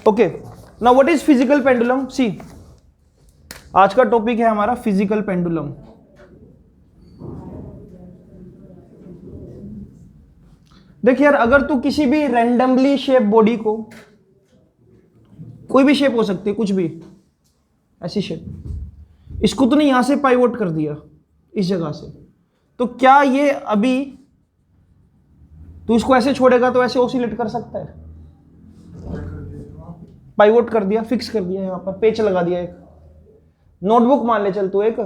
Okay, now what is physical pendulum? See, आज का topic है हमारा फिजिकल पेंडुलम। देख यार, अगर तू किसी भी रैंडमली शेप बॉडी को, कोई भी शेप हो सकती है, कुछ भी ऐसी शेप, इसको तूने यहां से पाइवोट कर दिया इस जगह से, तो क्या ये अभी तू इसको ऐसे छोड़ेगा तो ऐसे ऑसिलेट कर सकता है? पाइवोट कर दिया, फिक्स कर दिया, यहां पर पेच लगा दिया। एक नोटबुक मान ले, चल तू एक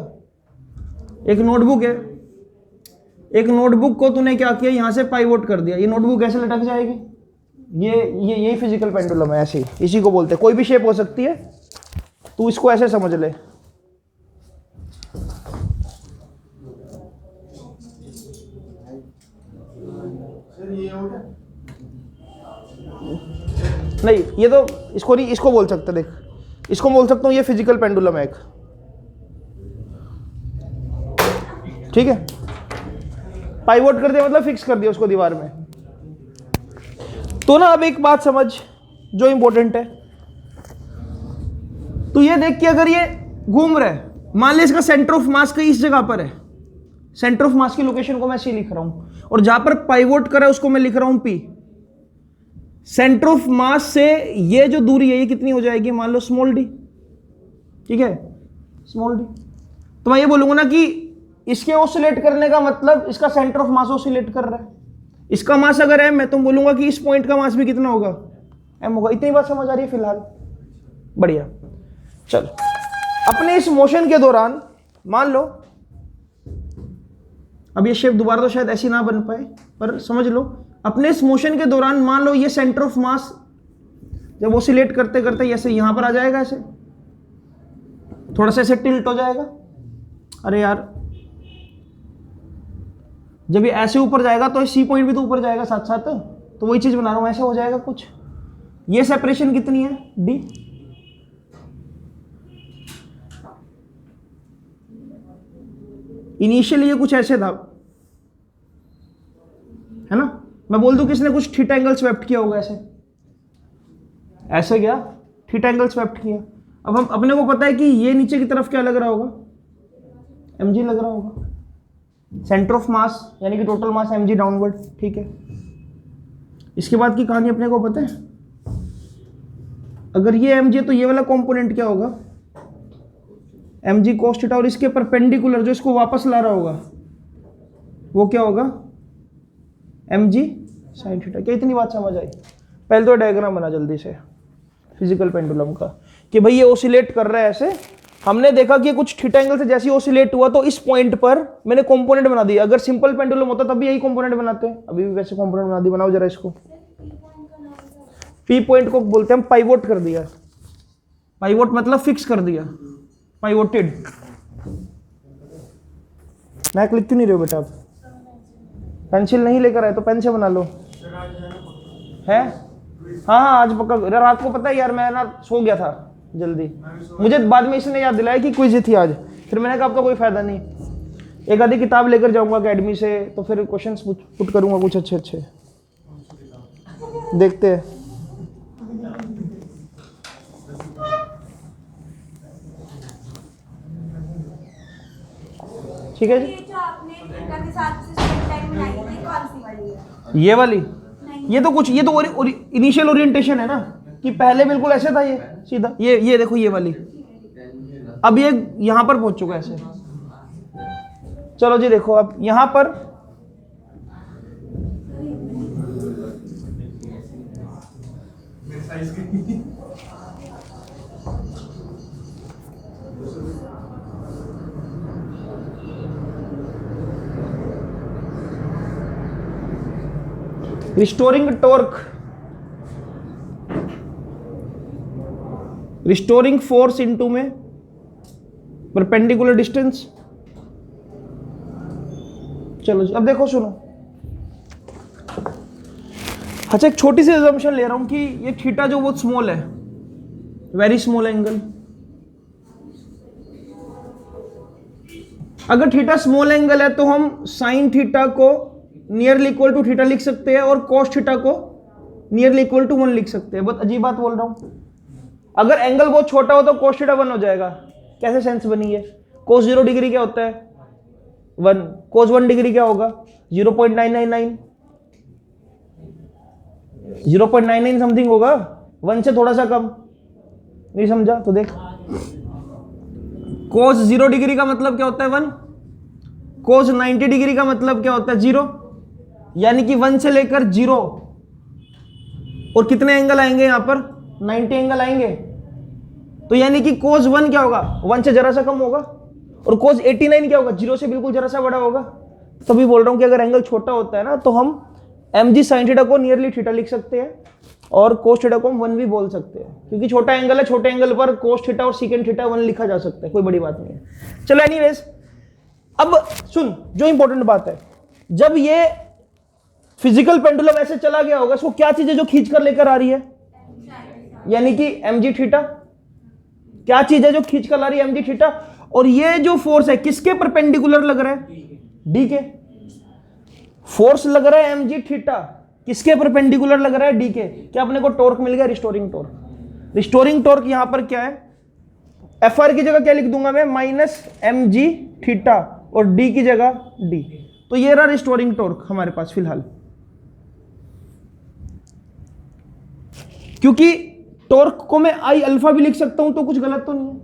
नोटबुक है, एक नोटबुक को तूने क्या किया, यहां से पाइवोट कर दिया, ये नोटबुक ऐसे लटक जाएगी। यही फिजिकल पेंडुलम है, ऐसे ही, इसी को बोलते हैं। कोई भी शेप हो सकती है, तू इसको ऐसे समझ ले। नहीं, ये तो इसको नहीं, इसको बोल सकते, देख इसको बोल सकता हूं, ये फिजिकल पेंडुलम है एक, ठीक है। पाइवोट कर दिया मतलब फिक्स कर दिया उसको दीवार में। तो ना अब एक बात समझ जो इंपॉर्टेंट है, तो ये देख कि अगर ये घूम रहा है, मान ले इसका सेंटर ऑफ मास कहीं इस जगह पर है, सेंटर ऑफ मास की लोकेशन को मैं ऐसे लिख रहा हूं, और जहां पर पाइवोट कर रहा है उसको मैं लिख रहा हूं P। सेंटर ऑफ मास से ये जो दूरी है ये कितनी हो जाएगी, मान लो स्मॉल d, ठीक है, स्मॉल d। तो मैं ये बोलूंगा ना कि इसके ऑसिलेट करने का मतलब इसका सेंटर ऑफ मास ऑसिलेट कर रहा है। इसका मास अगर m है तो बोलूंगा कि इस पॉइंट का मास भी कितना होगा, m होगा। इतनी बात समझ आ रही है फिलहाल? बढ़िया। चल, अपने इस मोशन के दौरान मान लो, अब ये शेप दोबारा तो शायद ऐसी ना बन पाए, पर समझ लो, अपने इस मोशन के दौरान मान लो ये सेंटर ऑफ मास जब ऑसिलेट करते करते ऐसे यहां पर आ जाएगा, ऐसे थोड़ा सा ऐसे टिल्ट हो जाएगा। अरे यार, जब ये ऐसे ऊपर जाएगा तो सी पॉइंट भी तो ऊपर जाएगा साथ साथ, तो वही चीज बना रहा हूं, ऐसे हो जाएगा कुछ। ये सेपरेशन कितनी है, d। इनिशियली ये कुछ ऐसे था, है ना। मैं बोल दूं किसने कुछ थीटा एंगल स्वेप्ट किया होगा, ऐसे गया थीटा एंगल स्वेप्ट किया। अब हम अपने को पता है कि ये नीचे की तरफ क्या लग रहा होगा, mg लग रहा होगा, सेंटर ऑफ मास यानी कि टोटल मास mg डाउनवर्ड, ठीक है। इसके बाद की कहानी अपने को पता है, अगर ये mg है तो ये वाला कंपोनेंट क्या होगा, mg cos थीटा, और इसके परपेंडिकुलर जो इसको वापस ला रहा होगा वो क्या होगा, mg sin थीटा। क्या इतनी बात समझ आई? पहले तो डायग्राम बना जल्दी से फिजिकल पेंडुलम का, कि भाई ये ऑसिलेट कर रहा है ऐसे, हमने देखा कि कुछ थीटा एंगल से जैसे ऑसिलेट हुआ तो इस पॉइंट पर मैंने कंपोनेंट बना दिया। अगर सिंपल पेंडुलम होता तब भी यही कंपोनेंट बनाते हैं, अभी भी वैसे कंपोनेंट बना दिया। बनाओ जरा इसको। पी पॉइंट को बोलते हैं पाइवोट कर दिया, पाइवोट मतलब फिक्स कर दिया, पाइवोटेड। मैक लिख क्यों नहीं रहे हो बेटा? आप पेंसिल नहीं लेकर आए तो पेन से बना लो, है? हाँ हाँ, आज पक्का। रात को पता है यार, मैं ना सो गया था जल्दी, मुझे बाद में इसने याद दिलाया कि क्विज थी आज, फिर मैंने कहा आपका कोई फायदा नहीं, एक आधी किताब लेकर जाऊंगा अकेडमी से, तो फिर क्वेश्चंस पुट करूंगा कुछ अच्छे अच्छे, देखते हैं। ठीक है जी। जो आपने थीटा के साथ स्ट्रेट लाइन बनाई है, ये कौन सी वाली है? ये वाली, ये तो कुछ, ये तो इनिशियल ओरिएंटेशन है ना, कि पहले बिल्कुल ऐसे था ये सीधा, ये देखो ये वाली, अब ये यहां पर पहुंच चुका है ऐसे। चलो जी देखो, अब यहां पर restoring torque, restoring force into में परपेंडिकुलर डिस्टेंस। चलो अब देखो, सुनो। अच्छा, एक छोटी सी अजम्पशन ले रहा हूं कि ये थीटा जो बहुत स्मॉल है, वेरी स्मॉल एंगल, अगर थीटा स्मॉल एंगल है तो हम साइन थीटा को नियरली इक्वल टू थीटा लिख सकते हैं और कॉस थीटा को नियरली इक्वल टू 1 लिख सकते हैं। बहुत अजीब बात बोल रहा हूं, अगर एंगल बहुत छोटा हो तो cos थीटा 1 हो जाएगा। कैसे सेंस बनी है? cos 0 डिग्री क्या होता है? 1। cos 1 डिग्री क्या होगा? 0.999 0.99 समथिंग होगा, 1 से थोड़ा सा कम। नहीं समझा तो देख, cos 0 डिग्री का मतलब क्या होता है? 1। cos 90 डिग्री का मतलब क्या होता है? 0। यानी कि 1 से लेकर 0 और कितने एंगल आएंगे यहां पर? 90 एंगल आएंगे। तो यानी कि cos 1 क्या होगा? 1 से जरा सा कम होगा। और cos 89 क्या होगा? 0 से बिल्कुल जरा सा बड़ा होगा। तभी बोल रहा हूं कि अगर एंगल छोटा होता है ना तो हम mg sin थीटा को नियरली थीटा लिख सकते हैं और cos थीटा को हम 1 भी बोल सकते हैं, क्योंकि छोटा एंगल है, छोटे एंगल पर cos थीटा और secant थीटा 1 लिखा जा सकता है, कोई बड़ी बात नहीं है। चलो एनीवेज, अब सुन, जो इंपॉर्टेंट बात है, जब ये फिजिकल पेंडुलम ऐसे चला गया होगा, इसको क्या चीज है जो खींच कर लेकर आ रही है? यानी कि mg थीटा। क्या चीज है जो खींच कर ला रही है? mg theta. और ये जो फोर्स है किसके परपेंडिकुलर लग रहा है? डी के। फोर्स लग रहा है mg थीटा, किसके परपेंडिकुलर लग रहा है? डी के। क्या अपने को टॉर्क मिल गया? Restoring torque. रिस्टोरिंग टॉर्क यहां पर क्या है? एफ आर की जगह क्या लिख दूंगा मैं? माइनस mg थीटा, और डी की जगह डी। तो ये रहा रिस्टोरिंग टॉर्क हमारे पास फिलहाल। क्योंकि टॉर्क को मैं आई अल्फा भी लिख सकता हूं, तो कुछ गलत तो नहीं है।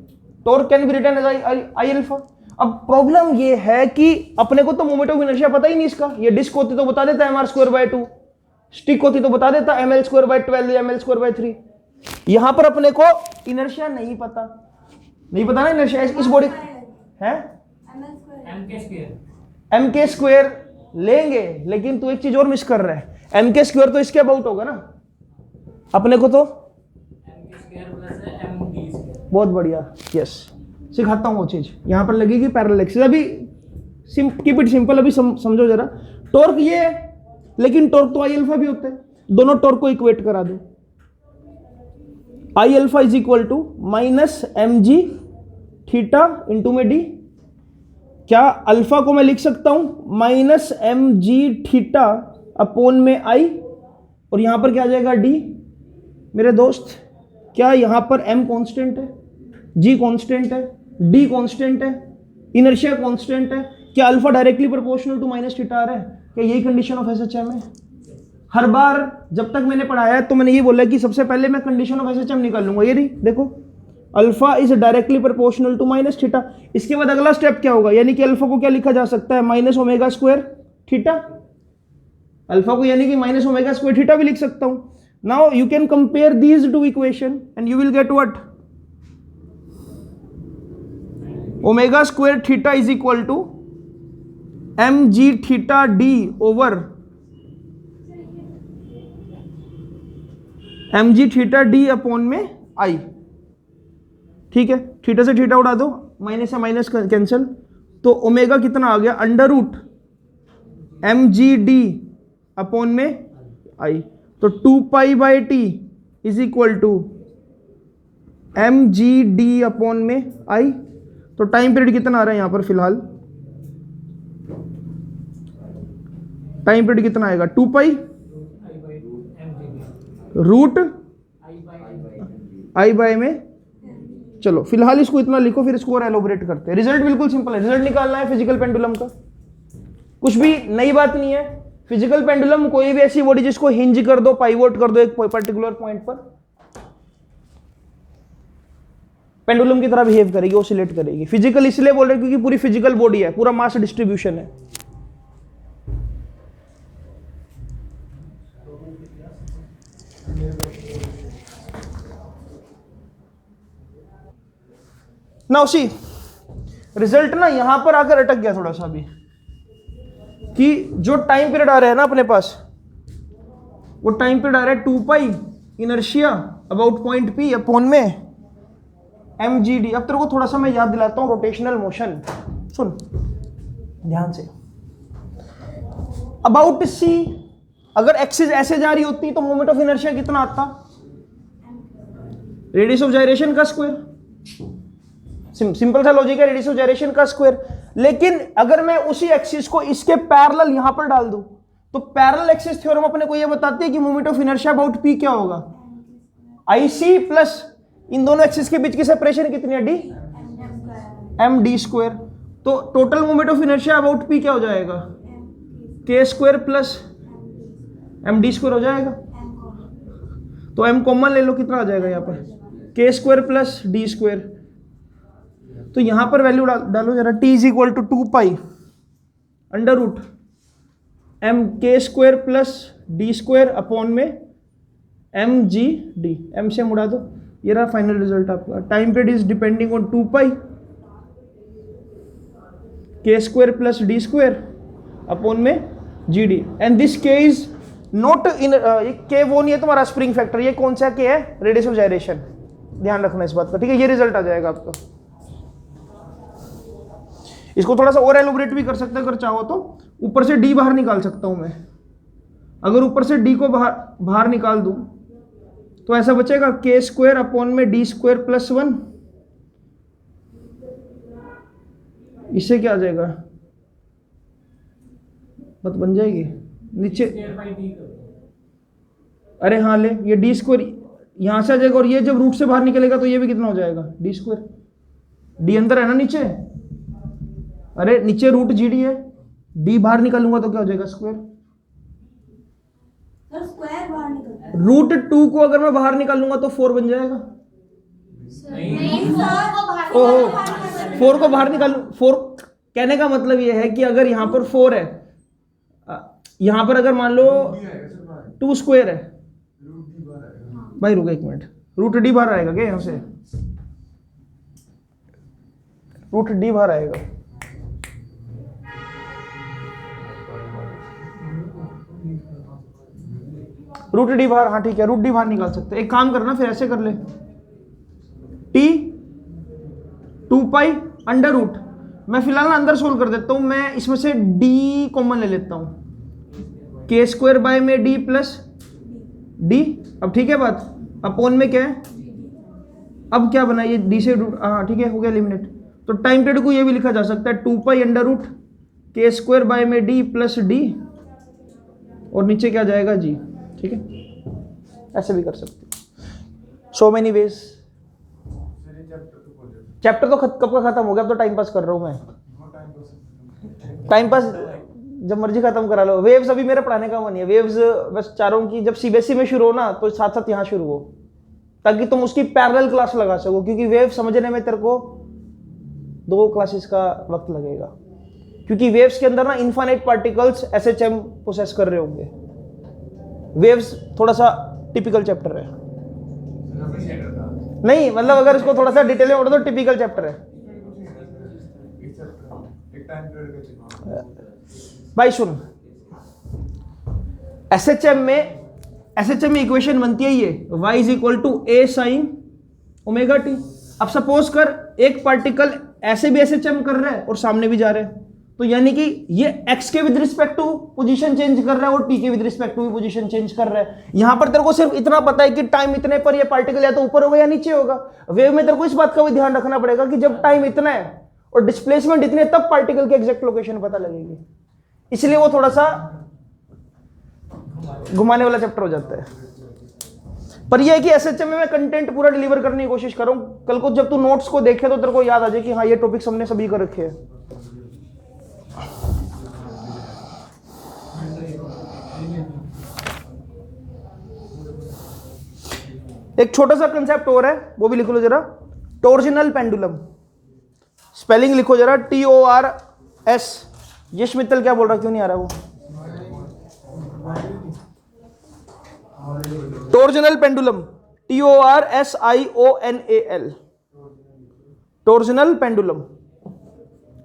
Torque can be written as I alpha. अब प्रॉब्लम ये है कि अपने को तो मोमेंट ऑफ इनर्शिया पता ही नहीं इसका। ये डिस्क होती तो बता देता mr²/2, स्टिक होती तो बता देता ml²/12 या ml²/3। यहां पर अपने को इनर्शिया नहीं पता ना इनर्शिया इस बॉडी है। mk² लेंगे, लेकिन तू एक चीज और मिस कर रहा है। mk² तो इसके अबाउट होगा ना, अपने को तो बहुत बढ़िया, यस, सिखाता हूं वो चीज। यहां पर लगेगी पैरेलल एक्सिस। अभी कीप इट सिंपल, अभी समझो जरा। टॉर्क ये है, लेकिन टॉर्क तो आई अल्फा भी होते हैं। दोनों टॉर्क को इक्वेट करा दो। I alpha is equal to minus mg theta into में डी। क्या अल्फा को मैं लिख सकता हूं माइनस mg थीटा अपॉन में आई, और यहां पर क्या आ जाएगा? डी। मेरे दोस्त, क्या यहां पर m कांस्टेंट है, g कांस्टेंट है, d कांस्टेंट है, इनर्शिया कांस्टेंट है? क्या alpha directly proportional to minus theta आ रहा है? क्या यही कंडीशन ऑफ एसएचएम है? हर बार जब तक मैंने पढ़ाया है तो मैंने ये बोला कि सबसे पहले मैं कंडीशन ऑफ एसएचएम निकालूंगा। ये नहीं, देखो, alpha is directly proportional to minus theta. इसके बाद अगला स्टेप क्या होगा? यानी कि अल्फा को क्या लिखा जा सकता है? Minus omega square theta. Alpha को यानी कि माइनस ओमेगा स्क्वायर थीटा भी लिख सकता हूं। Now you can compare these two equation and you will get what? Omega square theta is equal to mg theta D over mg theta D upon में I. ठीक है, theta से theta उड़ा दो, माइनस से माइनस कैंसिल, तो omega कितना आ गया? Under root mg D upon में आई। तो 2π/t is equal to mg D upon में आई। तो टाइम पीरियड कितना आ रहा है यहां पर फिलहाल? टाइम पीरियड कितना आएगा? 2π रूट आई बाय में। चलो फिलहाल इसको इतना लिखो, फिर इसको और एलोबरेट करते हैं। रिजल्ट बिल्कुल सिंपल है, रिजल्ट निकालना है फिजिकल पेंडुलम का, कुछ भी नई बात नहीं है। फिजिकल पेंडुलम कोई भी ऐसी बॉडी जिसको हिंज कर दो, पाइवोट कर दो एक पर्टिकुलर पॉइंट पर, पेंडुलम की तरह बिहेव करेगी, ओसिलेट करेगी। फिजिकल इसलिए बोल रहे क्योंकि पूरी फिजिकल बॉडी है, पूरा मास डिस्ट्रीब्यूशन है। नाउ सी रिजल्ट ना यहां पर आकर अटक गया थोड़ा सा अभी, कि जो टाइम पीरियड आ रहा है ना अपने पास, वो टाइम पीरियड आ रहा है 2π inertia about point P upon में mgd। अब तेरे को थोड़ा सा मैं याद दिलाता हूं रोटेशनल मोशन, सुन ध्यान से। अबाउट C अगर एक्सिस ऐसे जा रही होती तो मोमेंट ऑफ इनर्शिया कितना आता? रेडियस ऑफ जायरेशन का स्क्वायर। सिंपल सा लॉजिक है, रेडियस ऑफ जायरेशन का स्क्वायर। लेकिन अगर मैं उसी एक्सिस को इसके पैरेलल यहां पर डाल दूं, तो पैरेलल एक्सिस थ्योरम अपने को यह बताती है कि moment of inertia about P क्या होगा? IC प्लस इन दोनों एक्सिस के बीच की सेपरेशन कितनी है, डी, एम डी स्क्वायर। तो total moment of inertia about P क्या हो जाएगा, K square plus M D square हो जाएगा। तो एम कॉमन ले लो, कितना आ जाएगा यहाँ पर, के स्क्वायर प्लस डी स्क्वायर। तो यहां पर वैल्यू डालो जरा, T is equal to 2 pi under root M K square plus D square upon में एम जी डी, एम से मुड़ा दो, ये रहा फाइनल रिजल्ट आपका। Time period is depending on 2 pi K square plus D square upon M G D, and this K is not in, ये K वो नहीं है तुम्हारा स्प्रिंग फैक्टर, ये कौन सा के है, रेडियस ऑफ जायरेशन, ध्यान रखना इस बात का, ठीक है। ये रिजल्ट आ जाएगा आपका। इसको थोड़ा सा और एलोबरेट भी कर सकते हैं अगर चाहो तो, ऊपर से डी बाहर निकाल सकता हूं मैं। अगर ऊपर से डी को बाहर निकाल दूं तो ऐसा बचेगा के स्क्वायर अपॉन में डी स्क्वायर प्लस 1, इससे क्या आ जाएगा, बात बन जाएगी नीचे, अरे हाँ ले, ये डी स्क्वायर यहां से आ जाएगा और ये जब रूट से बाहर निकलेगा तो ये भी कितना हो जाएगा, डी स्क्वायर, डी अंदर है ना नीचे, अरे नीचे रूट जी डी है, डी बाहर निकालूंगा तो क्या हो जाएगा, स्क्वायर। स्क्वायर बाहर निकलता है, रूट 2 को अगर मैं बाहर निकालूंगा तो 4 बन जाएगा। नहीं सर, ओहो, 4 को बाहर निकालू, 4 कहने का मतलब ये है कि अगर यहां पर 4 है, यहां पर अगर मान लो 2 स्क्वायर है, भाई रुको एक मिनट, रूट डी बाहर आएगा क्या यहां से, रूट डी बाहर आएगा, रूट डी बाहर, हाँ ठीक है, रूट डी बाहर निकाल सकते हैं। एक काम करना फिर ऐसे कर ले, टी 2 पाई अंडर रूट, मैं फिलहाल अंदर सोल्व कर देता हूं, मैं इसमें से डी कॉमन ले लेता हूं, के स्क्वायर बाय में डी प्लस डी, अब ठीक है बात, अपॉन में क्या है, अब क्या बना ये डी से रूट, हाँ ठीक है हो गया एलिमिनेट। तो टाइम पीरियड को ये भी लिखा जा सकता है 2 पाई अंडर रूट के स्क्वायर बाय में डी प्लस डी, और नीचे क्या जाएगा जी, ठीक है, ऐसे भी कर सकते हो, सो मेनी वेज। चैप्टर तो कब का खत्म हो गया, अब तो टाइम पास कर रहा हूं मैं, टाइम पास जब मर्जी खत्म करा लो। वेव्स अभी मेरा पढ़ाने का मन है, वेव्स बस चाह रहा हूं कि जब सीबीएसई में शुरू हो ना तो साथ साथ यहाँ शुरू हो, ताकि तुम उसकी पैरेलल क्लास लगा सको, क्योंकि वेव समझने में तेरे को 2 क्लासेस का वक्त लगेगा, क्योंकि वेव्स के अंदर ना इनफाइनाइट पार्टिकल्स एसएचएम प्रोसेस कर रहे होंगे। वेव्स थोड़ा सा टिपिकल चैप्टर है, नहीं मतलब अगर इसको थोड़ा सा डिटेल में पढ़ो तो टिपिकल चैप्टर है भाई। सुन, एसएचएम में इक्वेशन बनती है ये y is equal to A sine omega T. अब सपोज कर एक पार्टिकल ऐसे भी एसएचएम कर रहा है और सामने भी जा रहा है, तो यानी कि ये x के with respect to position change कर रहा है और t के with respect to position change कर रहा है। यहां पर तेरे को सिर्फ इतना पता है कि टाइम इतने पर ये पार्टिकल या तो ऊपर होगा या नीचे होगा। वेव में तेरे को इस बात का भी ध्यान रखना पड़ेगा कि जब टाइम इतना है और डिस्प्लेसमेंट इतने, तब पार्टिकल की एग्जैक्ट लोकेशन पता लगेगी, इसलिए वो थोड़ा सा घुमाने वाला चैप्टर हो जाता है। पर यह है कि एसएचएम में मैं कंटेंट पूरा डिलीवर करने की कोशिश कर रहा हूं, कल को जब तू नोट्स को देखे तो तेरे को याद आ जाए कि हाँ ये टॉपिक्स हमने सभी कर रखे हैं। एक छोटा सा कंसेप्ट और है, वो भी लिख लो जरा, टॉर्जनल पेंडुलम। स्पेलिंग लिखो जरा, TORS। यश मित्तल क्या बोल रहा, क्यों नहीं आ रहा वो? Torsional pendulum, TORSIONAL, torsional pendulum.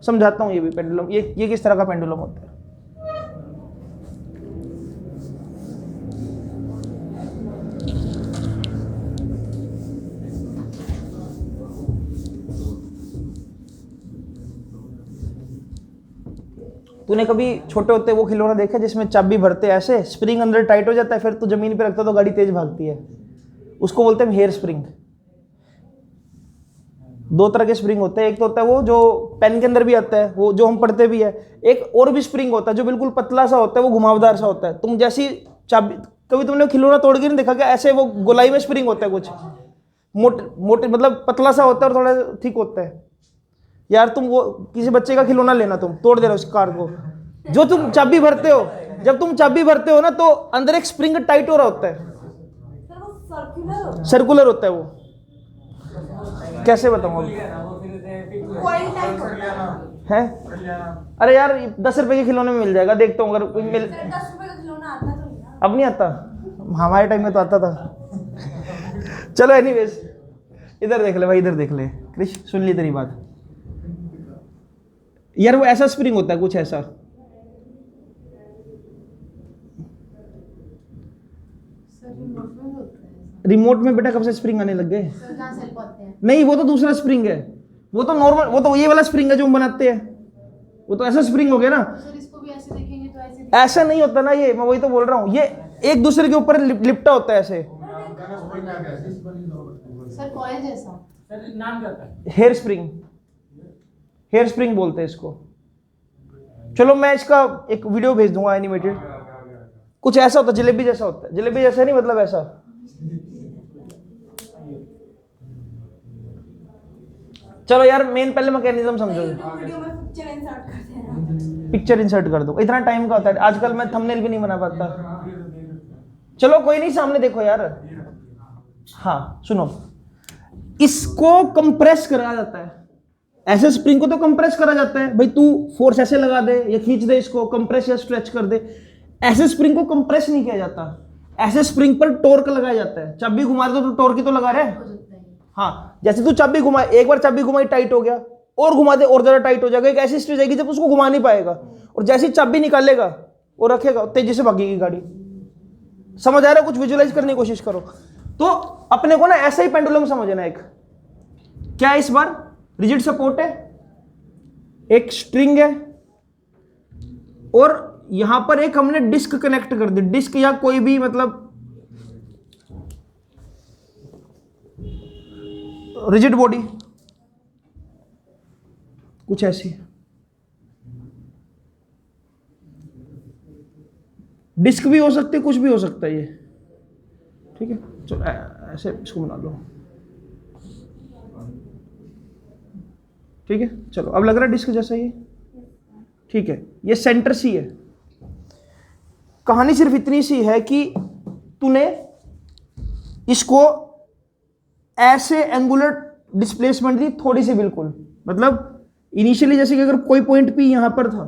समझाता हूं ये भी पेंडुलम, ये किस तरह का पेंडुलम होता है। तूने कभी छोटे होते वो खिलौना देखा जिसमें चाबी भरते ऐसे, स्प्रिंग अंदर टाइट हो जाता है, फिर तू जमीन पे रखता तो गाड़ी तेज भागती है, उसको बोलते हैं हेयर स्प्रिंग। 2 तरह के स्प्रिंग होते हैं, एक तो होता है वो जो पेन के अंदर भी आता है, वो जो हम पढ़ते भी है, एक और भी स्प्रिंग होता है जो बिल्कुल पतला सा होता है, वो घुमावदार सा होता है। तुम जैसी चाबी, कभी तुमने खिलौना तोड़ के नहीं देखा क्या, ऐसे वो गोलाई में स्प्रिंग होता है कुछ, मोटे मोटे मतलब पतला सा होता है और थोड़ा ठीक होता है। यार तुम वो किसी बच्चे का खिलौना लेना, तुम तोड़ दे रहे हो उस कार को। जो तुम चाबी भरते हो, जब तुम चाबी भरते हो ना तो अंदर एक स्प्रिंग टाइट हो रहा होता है, सर वो सर्कुलर सर्कुलर होता है वो। कैसे बताऊं अब कॉइल टाइप होता है। है? अरे यार 10 रुपए के खिलौने में मिल जाएगा, देखता हूँ अगर कोई मिल। सर 10 रुपए का खिलौना आता तो नहीं ना। अब नहीं आता, हमारे टाइम में तो आता था। चलो एनीवेज, इधर देख ले भाई, इधर देख ले क्रिश, सुन ली तेरी बात। यार वो ऐसा स्प्रिंग होता है कुछ ऐसा, रिमोट में बेटा कब से स्प्रिंग आने लग गए? नहीं वो तो दूसरा स्प्रिंग है, वो तो नॉर्मल, वो तो ये वाला स्प्रिंग है जो हम बनाते हैं, वो तो ऐसा स्प्रिंग हो गया ना। सर इसको भी ऐसे देखेंगे तो ऐसे ऐसा नहीं होता ना, ये मैं वही तो बोल रहा हूँ, ये एक दूसरे के ऊपर लिपटा होता है ऐसे। सर कॉइल जैसा। हेयर स्प्रिंग, हेयर स्प्रिंग बोलते हैं इसको। चलो मैं इसका एक वीडियो भेज दूंगा एनिमेटेड। कुछ ऐसा होता है, जलेबी जैसा होता है, जलेबी जैसा नहीं मतलब ऐसा। चलो यार मेन पहले मैकेनिज्म समझो। यूट्यूब वीडियो में पिक्चर इंसर्ट करते हैं ना। पिक्चर इंसर्ट कर दो, इतना टाइम का होता है आजकल, मैं थंबनेल भी नहीं बना पाता। चलो कोई नहीं, सामने देखो यार। हाँ सुनो, इसको कंप्रेस करा जाता है, ऐसे स्प्रिंग को तो कंप्रेस करा जाता है भाई, तू फोर्स ऐसे लगा दे या खींच दे इसको, कंप्रेस या स्ट्रेच कर दे। ऐसे स्प्रिंग को कंप्रेस नहीं किया जाता, ऐसे स्प्रिंग पर टॉर्क लगाया जाता है। चाबी घुमा दे तो टॉर्क ही तो लगा रहा है। हाँ, जैसे तू चाबी घुमाए, एक बार चाबी घुमाई टाइट हो गया, और घुमा दे और ज्यादा टाइट हो जाएगा। एक ऐसी स्टेज आएगी जब उसको घुमा नहीं पाएगा, और जैसे ही चाबी निकालेगा और रखेगा तेजी से भागेगी गाड़ी। समझ आ रहा है? कुछ विजुअलाइज करने की कोशिश करो। तो अपने को ना ऐसा ही पेंडुलम समझना। एक क्या है, इस बार रिजिड सपोर्ट है, एक स्ट्रिंग है, और यहां पर एक हमने डिस्क कनेक्ट कर दी, डिस्क या कोई भी मतलब रिजिड बॉडी कुछ ऐसी, डिस्क भी हो सकती है, कुछ भी हो सकता है ये। ठीक है, चलो ऐसे इसको बना लो। ठीक है, चलो अब लग रहा है डिस्क जैसा ये। ठीक है, ये सेंटर सी है। कहानी सिर्फ इतनी सी है कि तूने इसको ऐसे एंगुलर डिस्प्लेसमेंट दी थोड़ी सी, बिल्कुल मतलब इनिशियली जैसे कि अगर कोई पॉइंट पी यहां पर था,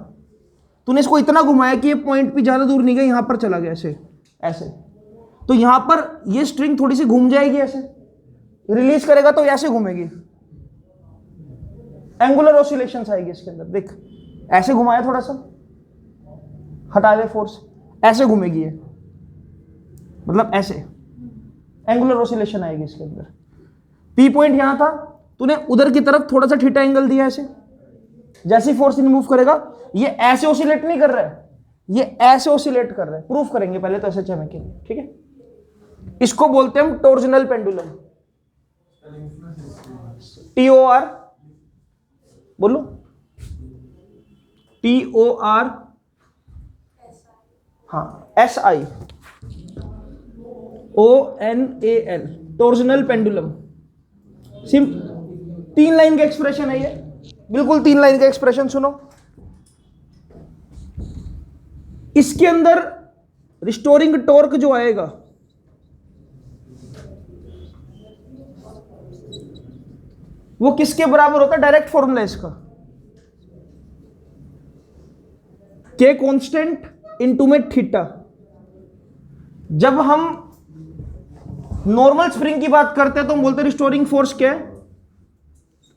तूने इसको इतना घुमाया कि ये पॉइंट पी ज्यादा दूर नहीं गया, यहां पर चला गया ऐसे ऐसे। तो यहां पर ये स्ट्रिंग थोड़ी सी घूम जाएगी, ऐसे रिलीज करेगा तो ऐसे घूमेगी, एंगुलर ऑसिलेशंस आएगी इसके अंदर। देख ऐसे घुमाया, थोड़ा सा हटा दे फोर्स, ऐसे घूमेगी ये, मतलब ऐसे एंगुलर ऑसिलेशन आएगी इसके अंदर। पी पॉइंट यहां था, तूने उधर की तरफ थोड़ा सा थीटा एंगल दिया ऐसे, जैसे ही फोर्स रिमूव करेगा ये ऐसे ऑसिलेट नहीं कर रहा है, ये ऐसे ऑसिलेट कर रहा है। प्रूफ करेंगे पहले तो ऐसे चमक के लिए। ठीक है, इसको बोलते हैं हम टॉर्जनल पेंडुलम, TOR बोलो, TOR, हाँ SI ONAL, torsional pendulum. SIM 3 line का एक्सप्रेशन है ये, बिल्कुल 3 लाइन का एक्सप्रेशन। सुनो, इसके अंदर रिस्टोरिंग टॉर्क जो आएगा वो किसके बराबर होता है? डायरेक्ट फॉर्मूला इसका, K कांस्टेंट इनटू में थीटा। जब हम नॉर्मल स्प्रिंग की बात करते हैं तो हम बोलते हैं रिस्टोरिंग फोर्स क्या है?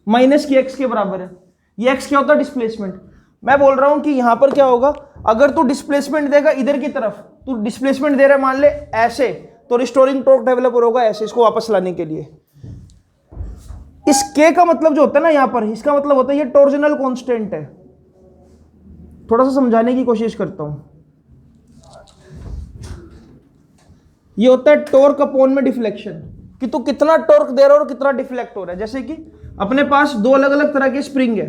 माइनस की एक्स के बराबर है। ये एक्स क्या होता है? डिस्प्लेसमेंट। मैं बोल रहा हूं कि यहां पर क्या होगा, अगर तू डिस्प्लेसमेंट देगा इधर की तरफ, तू डिस्प्लेसमेंट दे रहा है मान ले ऐसे, तो रिस्टोरिंग टॉर्क डेवलप होगा ऐसे, इसको वापस लाने के लिए। इस के का मतलब जो होता है ना यहां पर, इसका मतलब होता है ये टॉर्जनल कांस्टेंट है। थोड़ा सा समझाने की कोशिश करता हूं। ये होता है टॉर्क अपॉन में डिफ्लेक्शन, कि तू कितना टॉर्क दे रहा है और कितना डिफ्लेक्ट हो रहा है। जैसे कि अपने पास 2 अलग अलग तरह के स्प्रिंग है,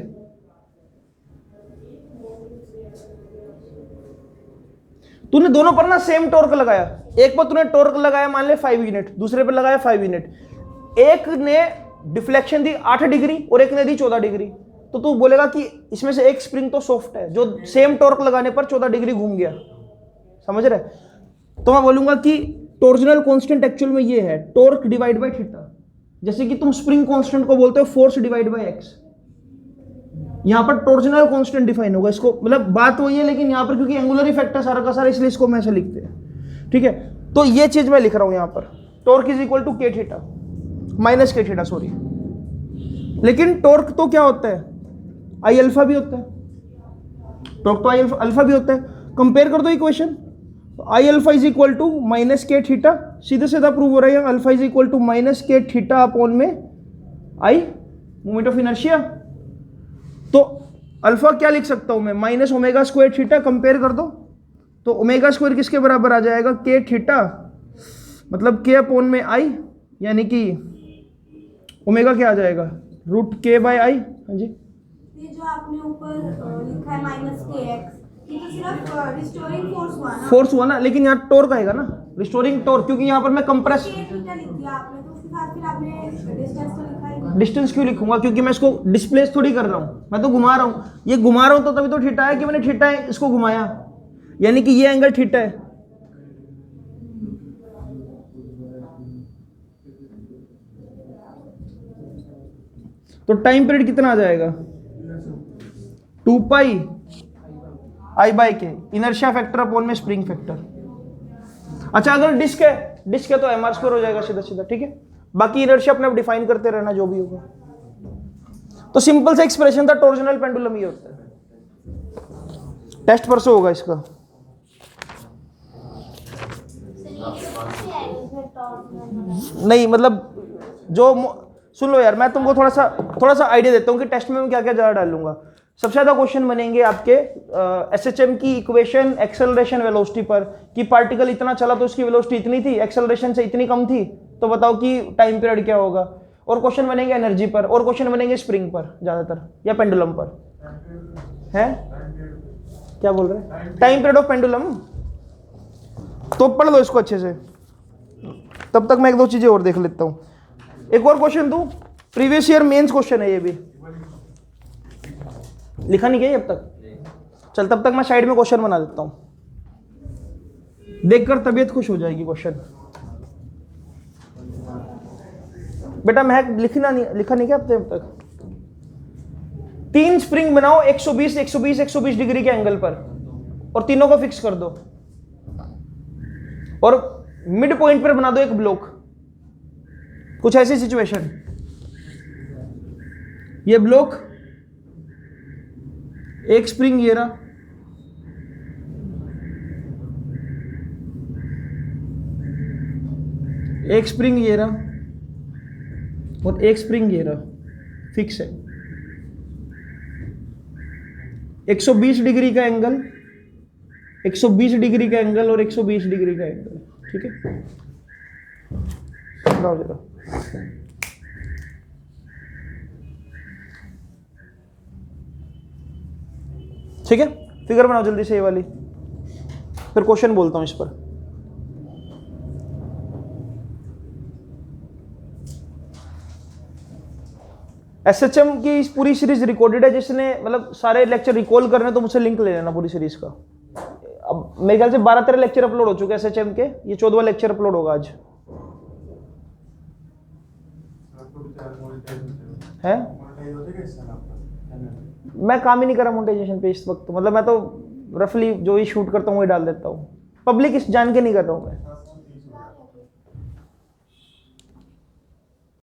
तूने दोनों पर ना सेम टॉर्क लगाया, एक पर तूने टॉर्क लगाया मान ले 5 यूनिट, दूसरे पर लगाया 5 यूनिट। एक ने डिफ्लेक्शन दी 8 डिग्री और एक ने दी 14 डिग्री, तो तू बोलेगा कि इसमें से एक स्प्रिंग तो सॉफ्ट है जो सेम टॉर्क लगाने पर 14 डिग्री घूम गया। समझ रहे? तो मैं बोलूंगा कि टॉर्जनल कांस्टेंट एक्चुअल में ये है टॉर्क डिवाइड बाय थीटा। जैसे कि तुम स्प्रिंग कांस्टेंट को बोलते हो फोर्स डिवाइड बाय एक्स, यहां पर टॉर्जनल कांस्टेंट डिफाइन होगा। इसको मतलब बात वही है, लेकिन यहां पर क्योंकि एंगुलर इफेक्ट है सारा का सारा, इसलिए इसको मैं ऐसे लिखते हैं। ठीक है, तो ये चीज मैं लिख रहा हूं यहां पर, टॉर्क इज इक्वल टू के theta minus K theta, sorry. लेकिन टॉर्क तो क्या होता है, आई अल्फा भी होता है, टॉर्क तो आई अल्फा भी होता है। कंपेयर कर दो equation, I alpha is equal to minus K theta, सीधे सीधा प्रूव हो रहा है alpha is equal to minus K theta upon में आई मोमेंट ऑफ इनर्शिया। तो अल्फा क्या लिख सकता हूं मैं, minus omega square theta. Compare कर दो तो ओमेगा स्क्वायर किसके बराबर आ जाएगा, के थीटा, मतलब के अपॉन में आई, यानी कि ओमेगा क्या आ जाएगा, रूट के बाय आई। हाँ जी, ये जो आपने ऊपर लिखा है माइनस के एक्स, ये तो सिर्फ रिस्टोरिंग फोर्स हुआ ना। फोर्स हुआ ना, लेकिन यहाँ टॉर्क आएगा ना, रिस्टोरिंग टॉर्क, क्योंकि यहाँ पर मैं कंप्रेस के थीटा लिख दिया आपने, तो उसके साथ फिर आपने डिस्टेंस तो लिखा ही नहीं। डिस्टेंस क्यों लिखूंगा, क्योंकि मैं इसको डिस्प्लेस थोड़ी कर रहा हूँ, मैं तो घुमा रहा हूँ। ये घुमा रहा हूँ तो तभी तो थीटा है कि मैंने थीटा इसको घुमाया, यानी कि ये एंगल थीटा है। तो टाइम पीरियड कितना आ जाएगा, 2 पाई आई बाय के, इनर्शिया फैक्टर अपॉन में स्प्रिंग फैक्टर। अच्छा, अगर डिस्क है तो एम आर स्क्वायर हो जाएगा सीधा सीधा। ठीक है, बाकी इनर्शिया अपने आप डिफाइन करते रहना जो भी होगा। तो सिंपल सा एक्सप्रेशन था, टॉर्जनल पेंडुलम ये होता है। टेस्ट परसों होगा इसका। नहीं मतलब जो सुन लो यार, मैं तुमको थोड़ा सा आइडिया देता हूँ कि टेस्ट में मैं क्या क्या ज़्यादा डालूंगा। सबसे ज़्यादा क्वेश्चन बनेंगे आपके एसएचएम की इक्वेशन एक्सेलरेशन वेलोसिटी पर, कि पार्टिकल इतना चला तो उसकी वेलोसिटी इतनी थी, एक्सेलरेशन से इतनी कम थी, तो बताओ कि टाइम पीरियड क्या होगा। और क्वेश्चन बनेंगे एनर्जी पर, और क्वेश्चन बनेंगे स्प्रिंग पर ज़्यादातर, या पेंडुलम पर। है क्या बोल रहे हैं, टाइम पीरियड ऑफ पेंडुलम। तो पढ़ लो इसको अच्छे से, तब तक मैं एक दो चीजें और देख लेता हूं। एक और क्वेश्चन दूं, प्रीवियस ईयर मेंस क्वेश्चन है ये भी, लिखा नहीं गया अब तक। चल तब तक मैं साइड में क्वेश्चन बना देता हूं, देखकर तबीयत खुश हो जाएगी। क्वेश्चन बेटा महक लिखा नहीं क्या अब तक। 3 स्प्रिंग बनाओ 120 120 120 डिग्री के एंगल पर, और तीनों को फिक्स कर दो, और मिड पॉइंट पर बना दो एक ब्लॉक। कुछ ऐसी सिचुएशन, ये ब्लॉक, एक स्प्रिंग ये रहा, एक स्प्रिंग ये रहा, और एक स्प्रिंग ये रहा, फिक्स है। 120 डिग्री का एंगल, 120 डिग्री का एंगल और 120 डिग्री का एंगल। ठीक है, लाओ जरा। ठीक है, फिगर बनाओ जल्दी से ये वाली, फिर क्वेश्चन बोलता हूं इस पर। एसएचएम की इस पूरी सीरीज रिकॉर्डेड है, जिसने मतलब सारे लेक्चर रिकॉल करने तो मुझसे लिंक ले लेना पूरी सीरीज का। अब मेरे ख्याल से 12-13 लेक्चर अपलोड हो चुके हैं एसएचएम के, ये 14वां लेक्चर अपलोड होगा आज। है मैं काम ही नहीं कर रहा मोनेटाइजेशन पे इस वक्त, मतलब मैं तो रफली जो ही शूट करता हूँ वही डाल देता हूँ, पब्लिक इस जान के नहीं कर रहा हूँ मैं।